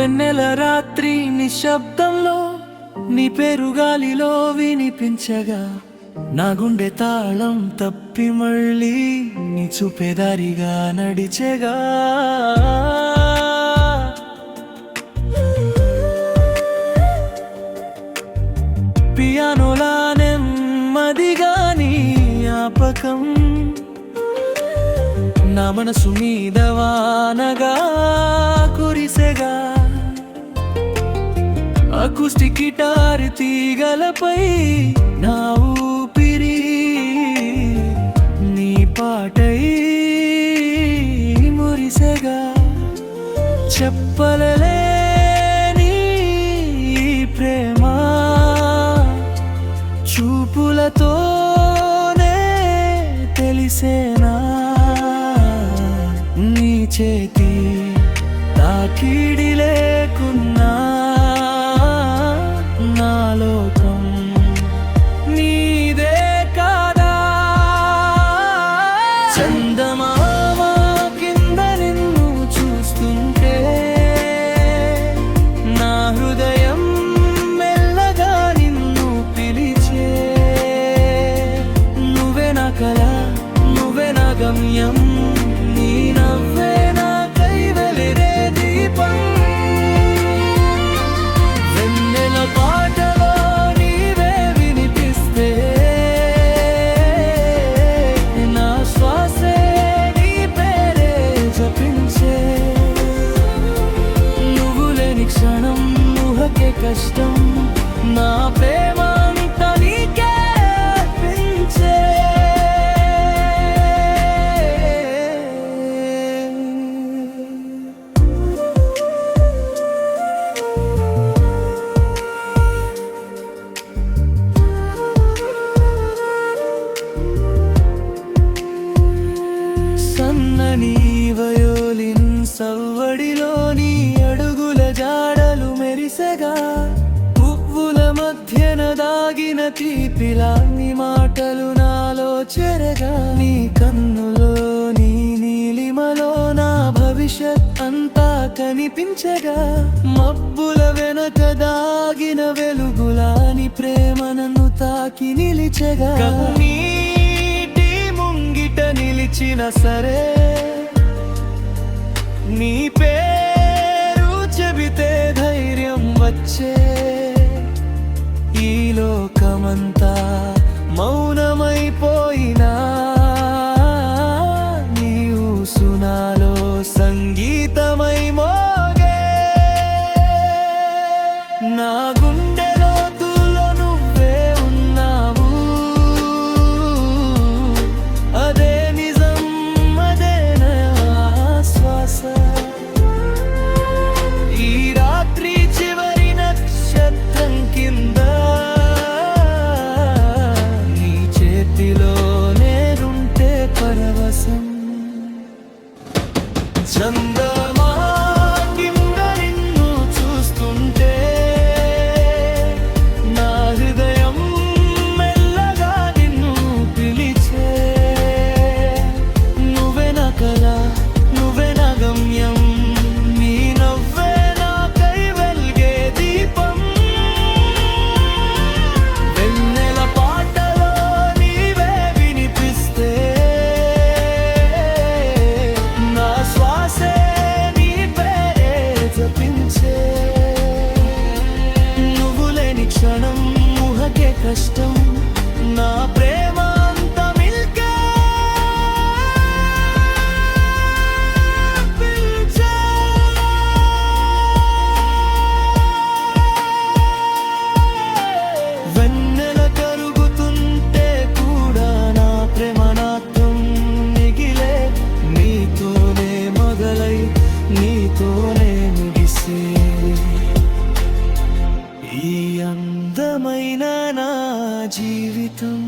వెన్నెల రాత్రి నిశ్శబ్దంలో నీ పేరు గాలిలో వినిపించగా నా గుండె తాళం తప్పి మళ్ళీ నీ చూపేదారిగా నడిచెగా పియానోలా నెమ్మదిగా నీ జ్ఞాపకం నా మనసు మీద వానగా కురిసెగా అకూస్టిక్ గిటార్ తీగలపై నా ఊపిరి నీ పాటై మురిసెగా చెప్పలేని ప్రేమ చూపులతోనే తెలిసేనా నీ చేతి తాకిడి లేకున్నా నా లోకం నీదే కాదా చందమామ కింద నిన్ను చూస్తుంటే నా హృదయం మెల్లగా నిన్ను పిలిచే నువ్వే నా కల నువ్వే నా గమ్యం నీ నవ్వే నాకై వెలిగే దీపం వెన్నెల పాటలో నీవే వినిపిస్తే నా శ్వాసే నీ పేరే జపించే నువ్వు లేని క్షణం ఊహకే కష్టం నా ప్రేమ అంతా నీకే అర్పించే సన్నని వయోలిన్ సవ్వడిలోని అడుగుల జాడలు మెరిసెగా పువ్వుల మధ్యన దాగిన తీపిలా నీ మాటలు నాలో చెరగా నీ కన్నులోని నీలిమలో నా భవిష్యత్ అంతా కనిపించగా మబ్బుల వెనక దాగిన వెలుగులా నీ ప్రేమ నన్ను తాకి నిలిచెగా నీటి ముంగిట నిలిచిన సరే నీ పేరు చెబితే ధైర్యం వచ్చే ఈ లోకమంతా మౌనమైపోయినా నీ ఊసునాలో సంగీతమై మోగే నా గుండె లోతుల్లో నువ్వే ఉన్నావు అదే నిజం అదే నా శ్వాస ఈ రాత్రి చివరి నక్షత్రం కింద నీ చేతిలోనే ఉంటే పరవశం చందమా కింద నిన్ను చూస్తుంటే నా హృదయం మెల్లగా నిన్ను పిలిచే నువ్వే నా కల నువ్వే నా గమ్యం నీ నవ్వే నాకై వెలిగే దీపం వెన్నెల పాటలో నీవే వినిపిస్తే నా శ్వాసే నీ పేరే జపించే నువ్వు లేని క్షణం ఊహకే కష్టం నా ప్రేమ అంతా మిల్కే పిలిచే వెన్నెల కరుగుతుంటే కూడా నా ప్రేమ నాత్రం మిగిలే నీతోనే మొదలై నీతోనే ముగిసే ఈ అందమైన నా జీవితం